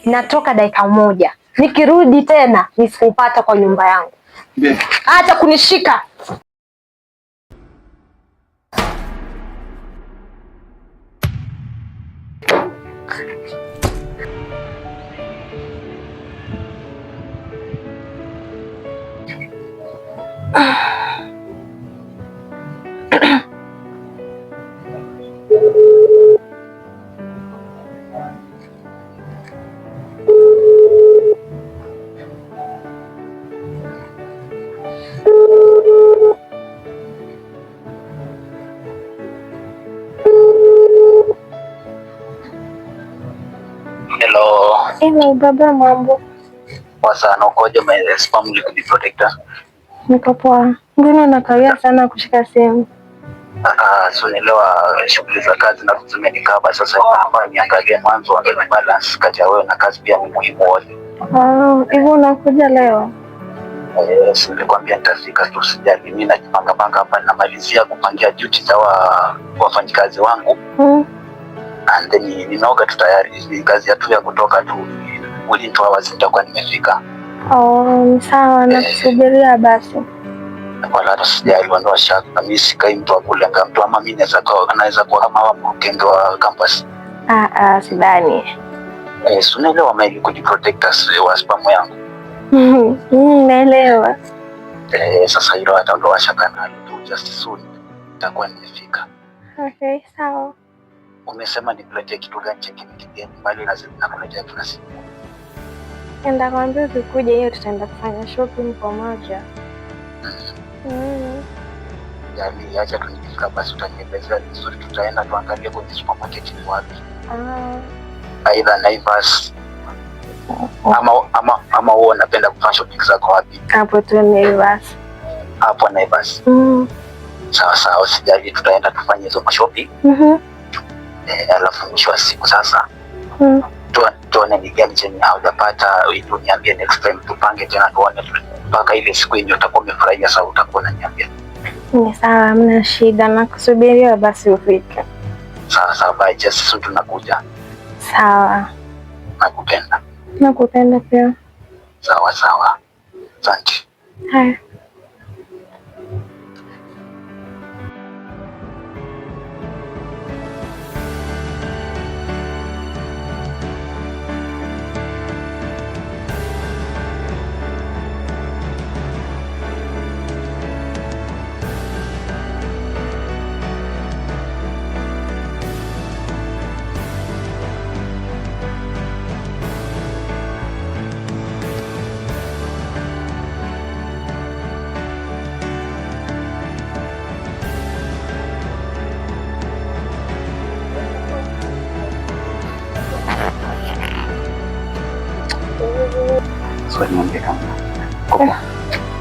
natoka dakika moja. Nikirudi tena nisikupata kwa nyumba yangu. Acha kunishika. Hello baba, mambo? Poa sana. Ukoje spam liquid protector? Niko poa. Mbona unakawia sana kushika simu? Nielewa shughuli za kazi na kutumia nikaba sasa hapa niangalie mwanzo wa balance kati ya wewe na kazi pia ni muhimu wote. Hivyo unakuja leo? Nilikwambia nitafika tu, sijali. Mimi najipanga hapa, namalizia kupangia duty za wafanyikazi wangu. And then nimeoga tu tayari, kazi tu ya kutoka tu within 2 hours nitakuwa nimefika. Sawa, nakusubiria basi. Wala hata sijali, wandoa shaka. Mimi sikai mtu wa kulenga mtu, ama mimi anaweza kuwa kama wa mkenge wa campus. Sidhani. Unaelewa maili kujiprotectors wa spam yangu. Naelewa. Sasa hilo hata ndo shaka nalo tu, just soon nitakuwa nimefika. Okay, sawa. Umesema nikuletee kitu gani cha kigeni mbali na kuletea kila siku? Enda kwambia ukikuja hiyo tutaenda kufanya shopping pamoja. Yaani acha tunifika basi, utanielezea vizuri, tutaenda tuangalie kwenye supermarket ni wapi. Aidha Naivas. Ama wewe unapenda kufanya shopping zako wapi? Hapo tu Naivas. Hapo Naivas. Sawa, sijali, tutaenda tufanye hizo shopping. Alafu mwisho wa siku sasa tuone ni gani chenye haujapata, ili uniambie next time tupange tena tuone, mpaka ile siku yenye utakuwa umefurahia sasa utakuwa unaniambia. Ni sawa, hamna shida, nakusubiria basi ufike. Sawa, bye, just soon tunakuja. Sawa. Nakupenda pia. Sawa. Asante. Haya.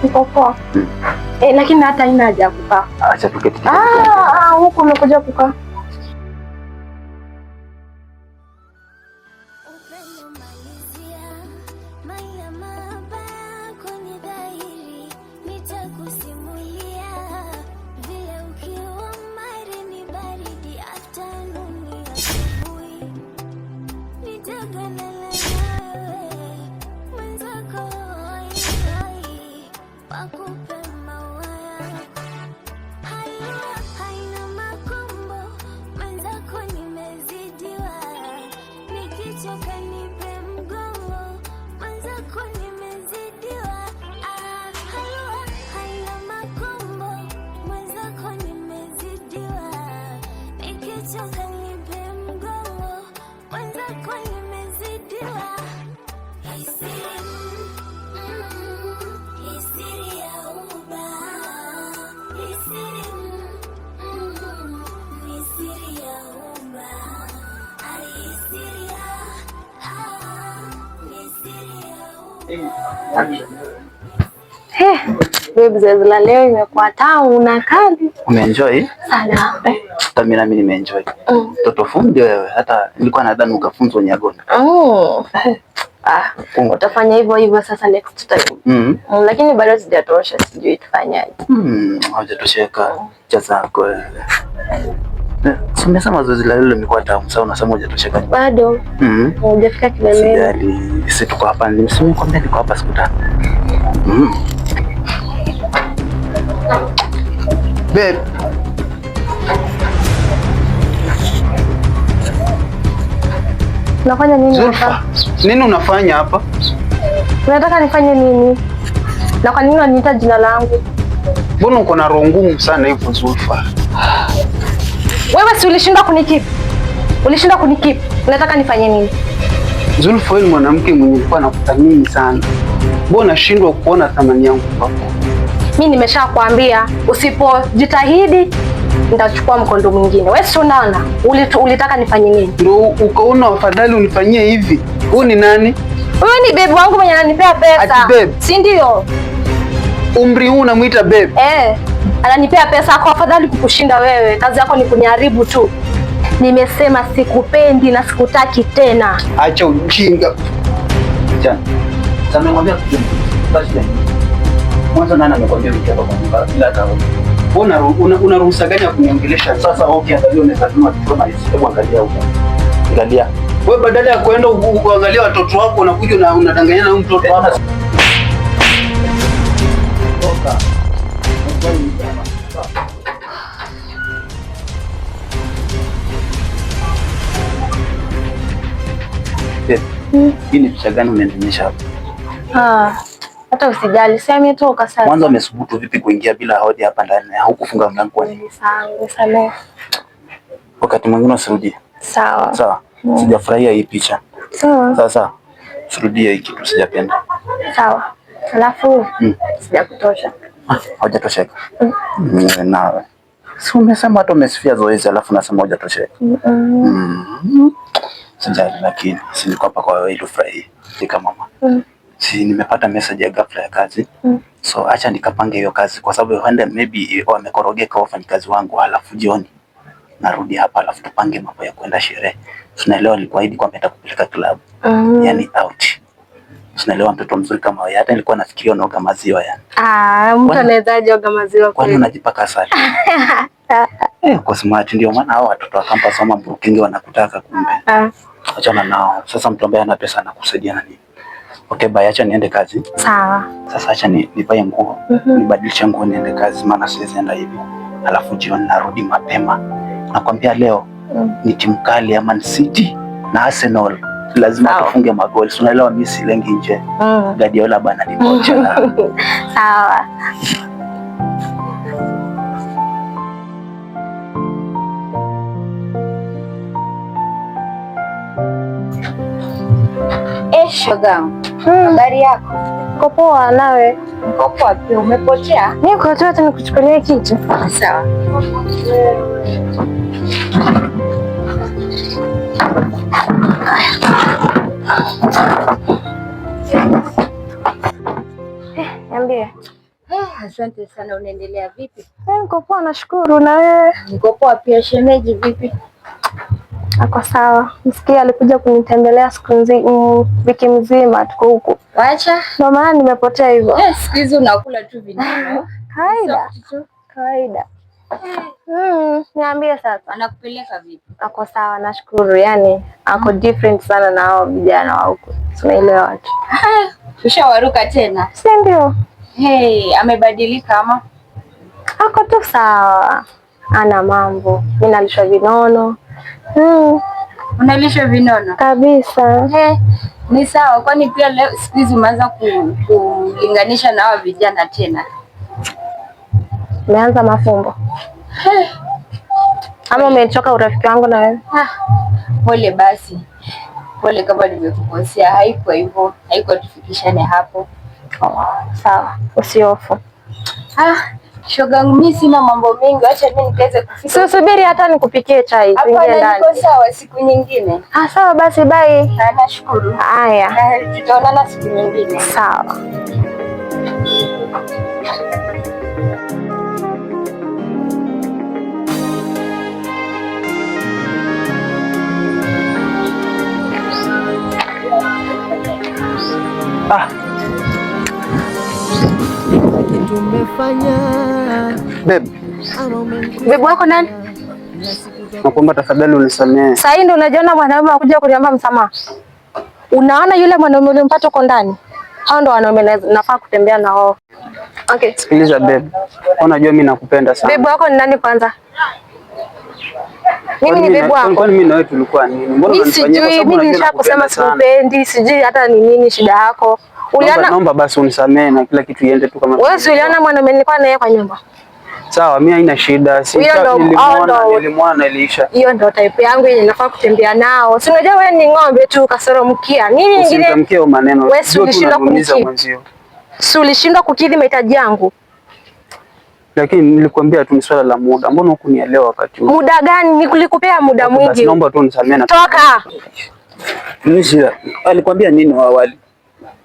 Niko poa. Lakini hata haina haja ya kukaa. Acha tuketi. Huko umekuja kukaa. Zoezi la leo imekuwa tamu na kali. Umeenjoy? Sana. Hata mimi nimeenjoy. Mtoto fundi wewe, hata nilikuwa nadhani ukafunzwa Nyagoni. Utafanya hivyo sasa next time. Lakini bado sijatosha, sijui tufanyaje. Hujatosheka. Cha zako. Umesema zoezi la leo limekuwa tamu. Sasa unasema hujatosheka. Bado. Hujafika kileleni. Sijali. Sisi tuko hapa. Nimesema kwamba niko hapa siku tano. Babe. Unafanya nini hapa? Nini unafanya hapa? Unataka nifanye nini? Na kwa nini unaniita jina langu? Mbona uko na roho ngumu sana hivyo Zulfa? Wewe si ulishinda kunikip? Ulishinda kunikip. Unataka nifanye nini? Zulfa, wewe ni mwanamke mwenye alikuwa anakuthamini sana. Mbona unashindwa kuona thamani yangu kwako? Mimi nimeshakwambia usipojitahidi nitachukua mkondo mwingine. Wewe si unaona? Ulitaka nifanye nini? Ndio ukaona afadhali unifanyie hivi. Wewe ni nani? Wewe ni babe wangu mwenye ananipea pesa. Ati babe. Si ndio? Umri huu unamuita babe? Ananipea pesa kwa afadhali kukushinda wewe. Kazi yako ni kuniharibu tu. Nimesema sikupendi na sikutaki tena. Acha ujinga. Sasa nimwambia basi. Mwanzo nani amekwambia vitu hapa kwa bila kawa? Una ruhusa gani ya kuniongelesha? Sasa okay, angalia unaweza kama hizi. Hebu angalia huko. Angalia. Wewe badala ya kwenda kuangalia watoto wako unakuja na unadanganya na mtoto wako. Hii ni picha gani unanionyesha hapa? Hata usijali, si ametoka sasa. Mwanzo amesubutu vipi kuingia bila hodi hapa ndani? Haukufunga mlango kwa nini? Sawa. Wakati mwingine usirudie. Sawa. Sijafurahia hii picha. Sawa. Sasa usirudie hiki kitu, sijapenda. Sawa. Alafu sijakutosha. Hujatosheka. Nawe. Si umesema hata umesifia zoezi alafu nasema hujatosheka. Sijali, lakini si niko hapa kwa wewe ili ufurahie. Kama mama. Si nimepata message ya ghafla ya kazi. So acha nikapange hiyo kazi kwa sababu huenda maybe wamekorogeka wafanyikazi wangu, alafu jioni narudi hapa alafu tupange mambo ya kwenda sherehe. Tunaelewa nilikuahidi kwamba nitakupeleka club. Yani out. Tunaelewa mtoto mzuri kama wewe. Hata nilikuwa nafikiria unaoga maziwa yani. Mtu anawezaje oga maziwa kwani unajipaka asali? Kwa smart ndio maana hao watoto wa campus wa Brooklyn wanakutaka kumbe. Achana nao. Sasa mtu ambaye ana pesa anakusaidia na nini? Okay, bye, acha niende kazi. Sawa. Sasa acha nipae nguo, nibadilishe nguo niende kazi maana siwezi enda hivi. Alafu jioni narudi mapema. Nakwambia leo ni timu kali ya Man City na Arsenal. Lazima tufunge magoli. Unaelewa mimi si lengi nje. Guardiola bana ni kocha. Sawa. Shoga, habari yako? Niko poa, nawe? Niko poa pia. Umepotea? Niko tu, hata nikuchukulie kitu. Sawa. Niambie. Asante sana. Unaendelea vipi? Niko poa, nashukuru. Na wewe? Niko poa pia. Shemeji vipi? Ako sawa. Msikia alikuja kunitembelea wiki mzima, tuko huku. Wacha. Ndio maana nimepotea hivyo. Siku hizi unakula tu vineno. Kawaida. Niambie sasa. Anakupeleka vipi? Ako sawa, nashukuru. Yani ako different sana na hao vijana wa huku. Tunaelewa watu. Ushawaruka tena? Si ndio? Amebadilika ama? Ako tu sawa. Ana mambo. Mimi nalishwa vinono. Unalisha vinono? Kabisa. Ni sawa, kwani pia leo siku hizi umeanza kulinganisha na hao vijana tena? Umeanza mafumbo. Ama umechoka urafiki wangu na wewe? Pole basi. Pole kama nimekukosea, haikuwa hivyo. Haikuwa tufikishane hapo. Sawa, usihofu. Shoga, mimi sina mambo mengi, acha mimi nikaweze kufika. Subiri hata nikupikie chai tuingie ndani. Niko sawa, siku nyingine. Sawa basi, bye. Nashukuru. Haya. Tutaonana siku nyingine. Sawa. Babe. Babe wako nani? Nakuomba tafadhali unisamehe. Sasa hii ndio unajiona mwanaume anakuja kuniomba msamaha. Unaona yule mwanaume ulimpata uko ndani? Hao ndio wanaume nafaa kutembea na wao. Okay. Sikiliza babe. Unajua mimi nakupenda sana. Babe wako ni nani kwanza? Mimi ni babe wako. Kwani mimi na wewe tulikuwa nini? Mbona unanifanyia kwa sababu mimi nishakusema sikupendi, sijui hata ni nini shida yako. Naomba basi unisamehe na kila kitu iende tu kama. Wewe si uliona mwanaume nilikuwa naye kwa nyumba? Sawa, mimi haina shida. Nilimwona Elisha. Hiyo ndio type yangu yenye nafaa kutembea nao. Si unajua wewe ni ng'ombe tu kasoro mkia. Nini nyingine? Usitamkie maneno. Wewe si ulishindwa kukidhi. Si ulishindwa kukidhi mahitaji yangu. Lakini nilikwambia tu ni swala la muda. Mbona hukunielewa wakati huo? Muda gani? Nikulikupea muda mwingi. Naomba tu unisamehe na. Toka. Elisha, alikwambia nini awali?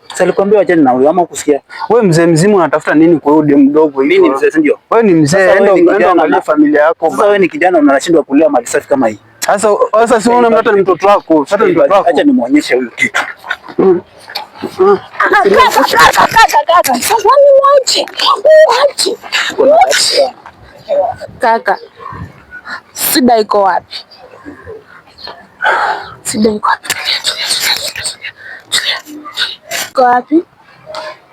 Sasa alikwambia wachane na huyo ama kusikia? Wewe mzee mzima unatafuta nini kwa huyo mdogo? Mimi ni mzee ndio. Wewe ni mzee, ndio angalia familia yako. Sasa wewe ni kijana unashindwa kulea mali safi kama hii. Sasa si unaona hata ni mtoto wako. Hata mtoto wako. Acha nimuonyeshe huyo kitu. Kaka. Shida iko wapi? Shida iko wapi? Kwa wapi?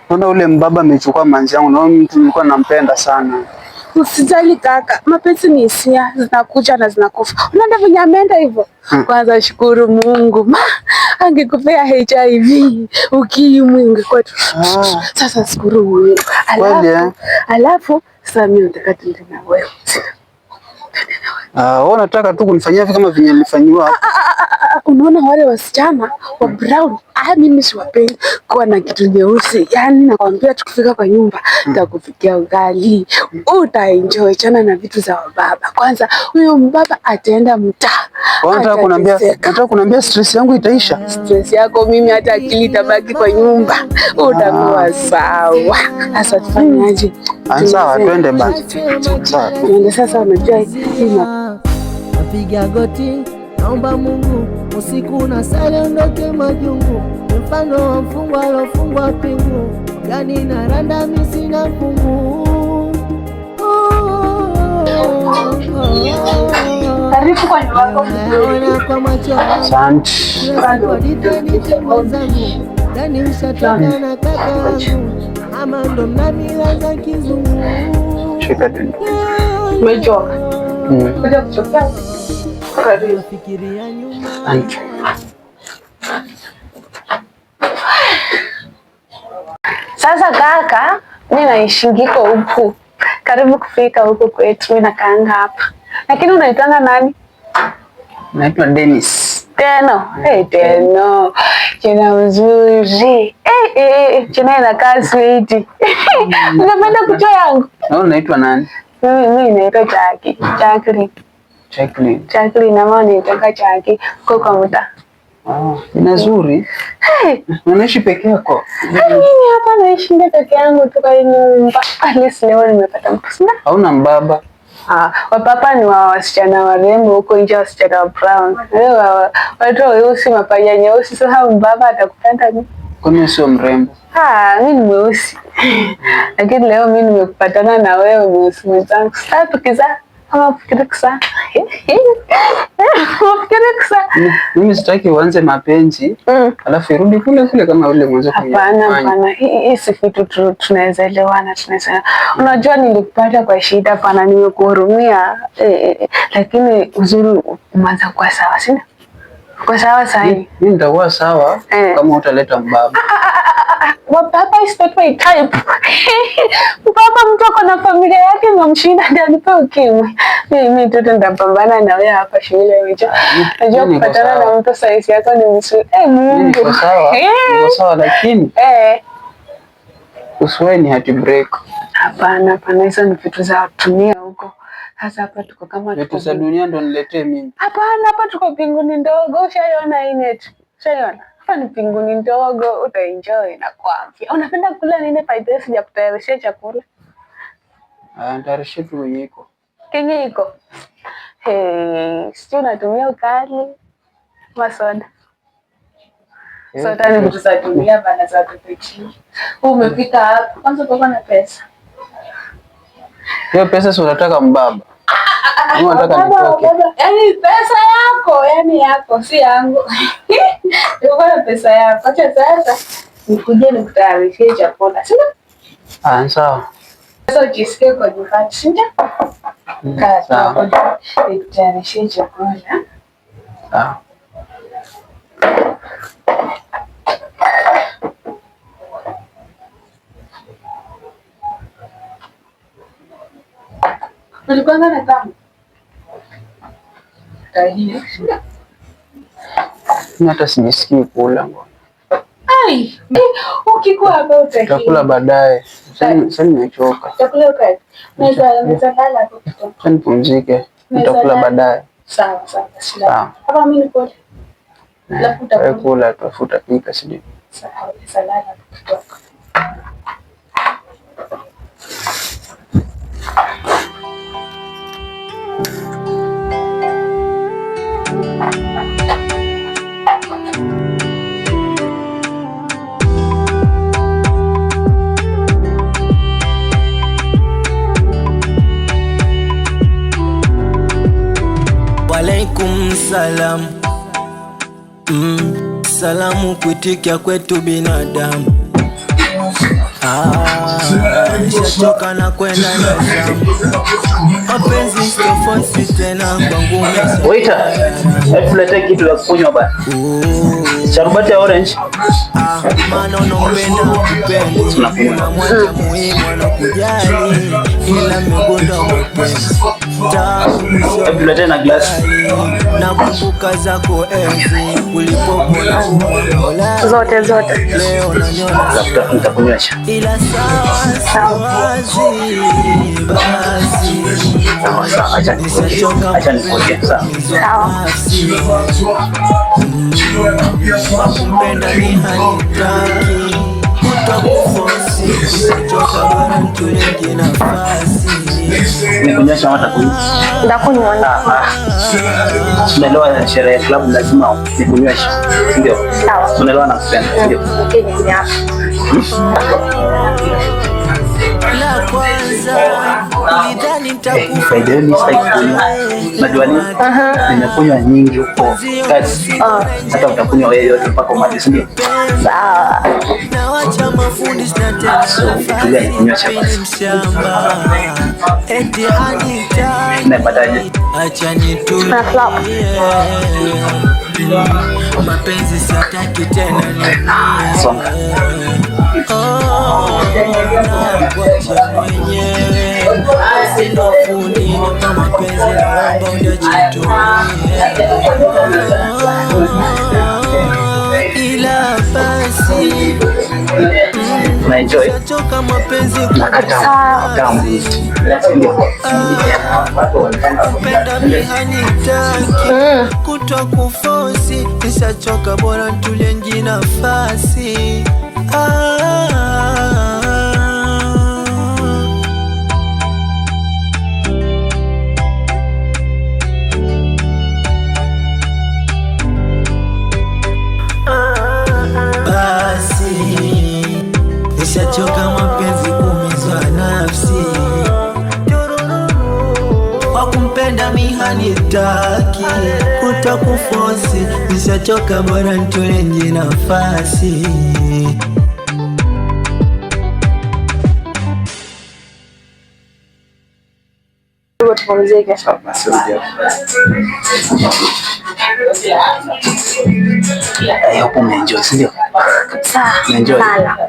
Naona ule mbaba amechukua manzi yangu, na mtu nilikuwa nampenda sana. Usijali kaka, mapenzi ni hisia, zinakuja na zinakufa. Unaenda venye ameenda hivyo. Kwanza shukuru Mungu. Angekupea HIV, ukimwi ungekuwa tu. Sasa shukuru Mungu. Alafu sasa mimi nataka tuende na wewe. Wewe unataka tu kunifanyia kama venye nilifanywa. Unaona wale wasichana wa brown, mimi siwapendi kuwa na kitu nyeusi. Yaani nakwambia tukifika kwa nyumba nitakupikia ugali, utaenjoy chana na vitu za baba. Kwanza huyo mbaba ataenda mtaa. Nataka kuniambia stress yangu itaisha. Stress yako mimi hata akili itabaki kwa nyumba. Utakuwa sawa. Sasa tufanyaje? Sawa, twende basi. Sawa. Twende sasa, unajua napiga goti naomba Mungu usiku na sali ondoke majungu, mfano wa mfungwa alofungwa pingu, gani na randa misi na fungu. Karibu kwa nyumba. Naona kwa macho asante. Gani ushatoka na kaka wangu, ama ndo mnanilaza kizungu. Shika tu. Umechoka? Kuja kuchoka. Karibu. Asante. Sasa kaka, mimi naishingiko huku. Karibu kufika huku kwetu, mimi nakaanga hapa. Lakini unaitanga nani? Naitwa Dennis. Teno. Teno. Jina mzuri. Jina inakaa sweet. Unapenda kucha yangu? Wewe unaitwa nani? Mimi naitwa Jacqueline. Jacqueline ama nitaka Jackie kwa mtaa. Jina zuri. Unaishi peke yako? Mimi hapa naishi peke yangu tu kwa nyumba. Alisi leo nimepata mtu sana. Hauna mbaba? Wapapa ni wa wasichana warembo huko nje, wasichana wa brown. Watu weusi mapaja nyeusi, sasa mbaba atakupenda nini? Kwa nini sio mrembo? Mimi ni mweusi. Lakini leo mimi nimekupatana na wewe mweusi mwenzangu. Sasa tukizaa kama fikiri kisa. Mimi sitaki uanze mapenzi alafu irudi kule kama ule mwanzo. Hapana. Hii si kitu tunaweza elewana, unajua nilikupata kwa shida pana, nimekuhurumia lakini uzuri umeanza kuwa sawa, sina? Kwa sawa sasa. Mimi nitakuwa sawa kama utaleta mbaba. Papa is not my type. Papa mtu ako na familia yake mamshinda ndio anipe ukimwi. Mimi mtoto ndapambana na wewe hapa shule hicho. Najua kupatana na mtu size yako ni mzuri. Mungu. Niko sawa lakini usiwe ni heart break. Hapana, hizo ni vitu za dunia huko. Sasa hapa tuko kama vitu za dunia ndo niletee mimi. Hapana, hapa tuko mbinguni ndogo. Ushaiona hii net? Ushaiona? Hapa ni mbinguni ndogo, utaenjoy na kwambia. Unapenda kula nini paipesi ya kutayarishia chakula? Nitayarisha tu yenyewe iko. Kenye iko. Sio unatumia ukali masoda. Soda ni vitu za dunia bana za kupikia. Umefika hapa kwanza kwa na pesa. Hiyo pesa si unataka mbaba? Yaani pesa yako, yaani yako si yangu. Ndio pesa yako. Acha sasa nikuje nikutayarishie chakula. Sina? Sawa. Sasa jisikie kwa nyumbani, sina? Sawa. Nikutayarishie chakula. Sawa. Ulikuwa na tamu. Tahia. Hata sijisikii kula. Ai, ukikuwa hapa utakia. Tutakula baadaye. Sasa nimechoka. Chakula ukali. Naweza lala hapo kidogo. Sasa nipumzike. Tutakula baadaye. Sawa. Sawa. Hapa mimi niko. Kula tafuta pika sidi. Sawa, lala hapo kidogo. Walaikum salam. Salamu kuitikia kwetu binadamu. Nishachoka na kwenda na zamu. Mapenzi tofauti tena kwangu. Waiter, tulete kitu ya kunywa bana. Sharubati ya orange. Maana unampenda kupendi. Unamwacha muhimu anakujali. Ila mmegonda mapenzi. Tulete na glass. Nakumbuka zako enzi ulipokuwa umola. Zote. Leo nanyona nitakunywesha. Ila sawa basi. Sawa, acha nikuonyeshe. Sawa. Kupenda ni hanitaki. Utakufosi. Nishachoka bora mtulenge nafasi. Nikuonyesha watakunywa. Ndakunywa. Tunaelewa sherehe ya club lazima nikunyweshe. Ndio. Sawa. Tunaelewa na kupenda. Ndio. Okay, ni hapa. La kwanza nidhani nitakufa. Najua nini? Nimekunywa nyingi huko kazi. Hata utakunywa wewe yote mpaka umalize, ndio? Sawa. Nawacha mafundi na tena mshamba. Eti anita. Nimepataje? Acha nitu. Na flop. Mapenzi sitaki tena ni. Songa. Ila basi Unaenjoy? kupenda mihanitaki kutwa kufosi, nishachoka bora ntulengi nafasi. Nishachoka mapenzi kumizwa nafsi. Kwa kumpenda mihanitaki utakufosi. Nishachoka bora ntulengi nafasi. Tupumzike. Hapo umeenjoy, si ndio? Kabisa. Umeenjoy.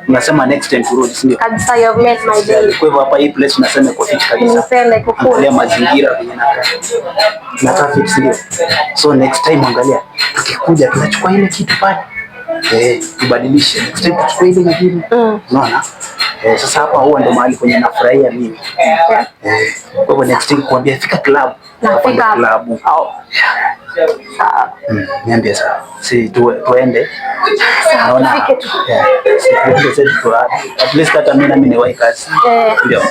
Unasema next time turudi, si ndio? Kabisa, you have made my day. Kwa hivyo hapa hii place unasema iko fit kabisa. Nimependa iko cool. Angalia mazingira venye nakaa fit, si ndio? So next time angalia, tukikuja tunachukua ile kitu pale. Tubadilishe. Next time tuchukue ile nyingine. Unaona? Sasa hapa huwa ndo mahali kwenye nafurahia mimi. Kwa hivyo next time kuambia fika club. Nafika club. Niambie sawa. Si tuende. Naona. At least hata mimi na mimi ni wahi kazi. Ndio.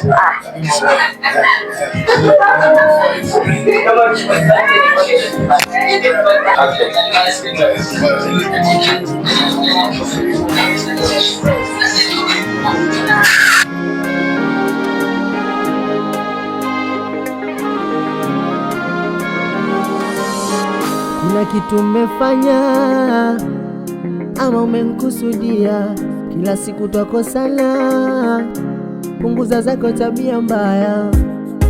kila kitu umefanya ama umenikusudia, kila siku twakosana, punguza zako tabia mbaya.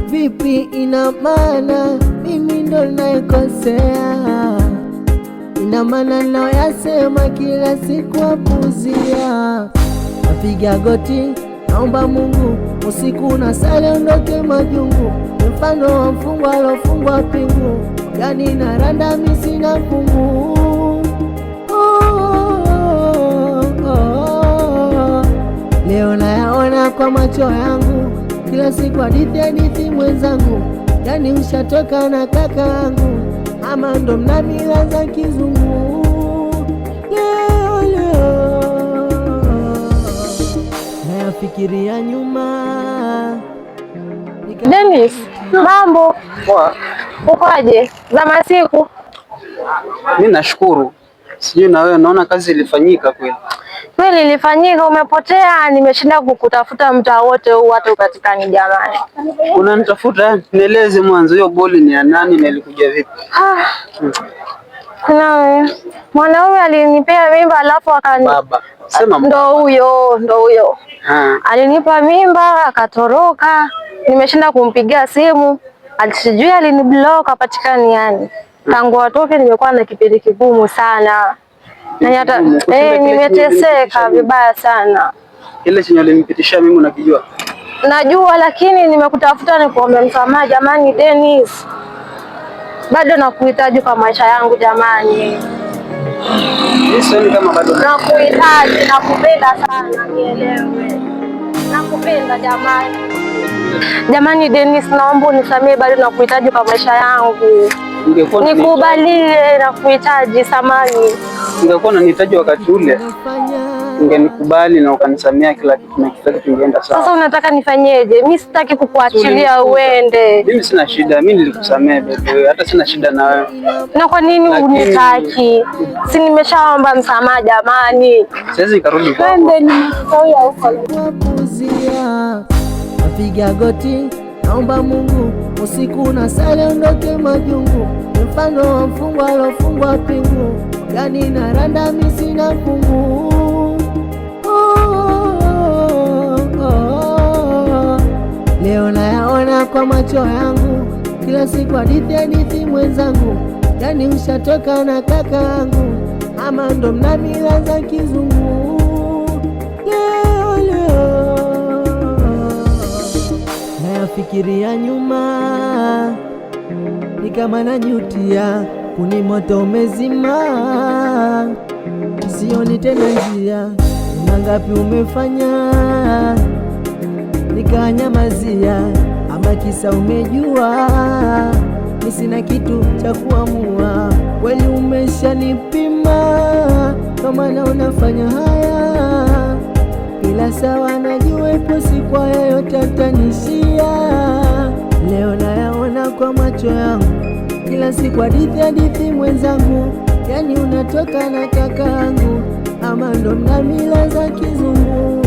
Vipi ina maana mimi ndo naekosea? Ina maana nayoyasema kila siku apuzia. Napiga goti naomba Mungu, usiku na sali ondoke majungu, mfano wa mfungwa alofungwa pingu, yani naranda mimi sina fungu. Leo nayaona kwa macho yangu, kila siku hadithi mwenzangu, yani ushatoka na kaka yangu, ama ndo mna mila za kizungu. Leo nayafikiria nyuma. Dennis, mambo Poa. ukoje? Za masiku? Mimi nashukuru. Sijui na wewe, naona kazi ilifanyika kweli. Kweli ilifanyika, umepotea. Nimeshinda kukutafuta mtaa wote huu, hata upatikani jamani. Unanitafuta? Nieleze mwanzo, hiyo boli ni ya nani na ilikuja vipi? Kuna mwanaume alinipea mimba alafu Baba. Sema ndo huyo. Alinipa mimba akatoroka. Nimeshinda kumpigia simu, sijui aliniblock apatikani yani. Tangu atoke nimekuwa na kipindi kigumu sana. Na hata nimeteseka vibaya sana. Ile chenye alinipitisha mimi unakijua? Najua, lakini nimekutafuta nikuombe msamaha jamani Dennis. Bado nakuhitaji kwa maisha yangu jamani. Mimi kama bado nakuhitaji, nakupenda sana, nielewe. Nakupenda jamani. Jamani Dennis, naomba unisamehe, bado nakuhitaji kwa maisha yangu. Nikubalie, nakuhitaji samani. Ungekuwa unanihitaji wakati ule, ungenikubali na ukanisamea kila kitu na kila kitu kingeenda sawa. Sasa unataka nifanyeje? Mimi sitaki kukuachilia uende. Mimi sina shida, mimi nilikusamea bebe, hata sina shida na wewe. Na kwa nini unitaki? Si nimeshaomba msamaha jamani. Siwezi nikarudi kwako. Twende nimesahau huko. Napiga goti naomba Mungu, usiku na sali ondoke majungu, mfano wa mfungwa alofungwa pingu, yani naranda mimi sina fungu. Leo nayaona kwa macho yangu, kila siku hadithi mwenzangu, yani ushatoka na kaka yangu, ama ndo mna mila za kizungu. Leo nayafikiria nyuma, ni kama najutia, kuni moto umezima, sioni tena njia. Mangapi umefanya nikanyamazia, ama kisa umejua mimi sina kitu cha kuamua. Kweli umeshanipima, kama na unafanya haya, ila sawa najua ipo siku yoyote atanishia. Leo nayaona kwa macho yangu, kila siku hadithi mwenzangu, yani unatoka na kaka yangu, ama ndo mna mila za kizungu.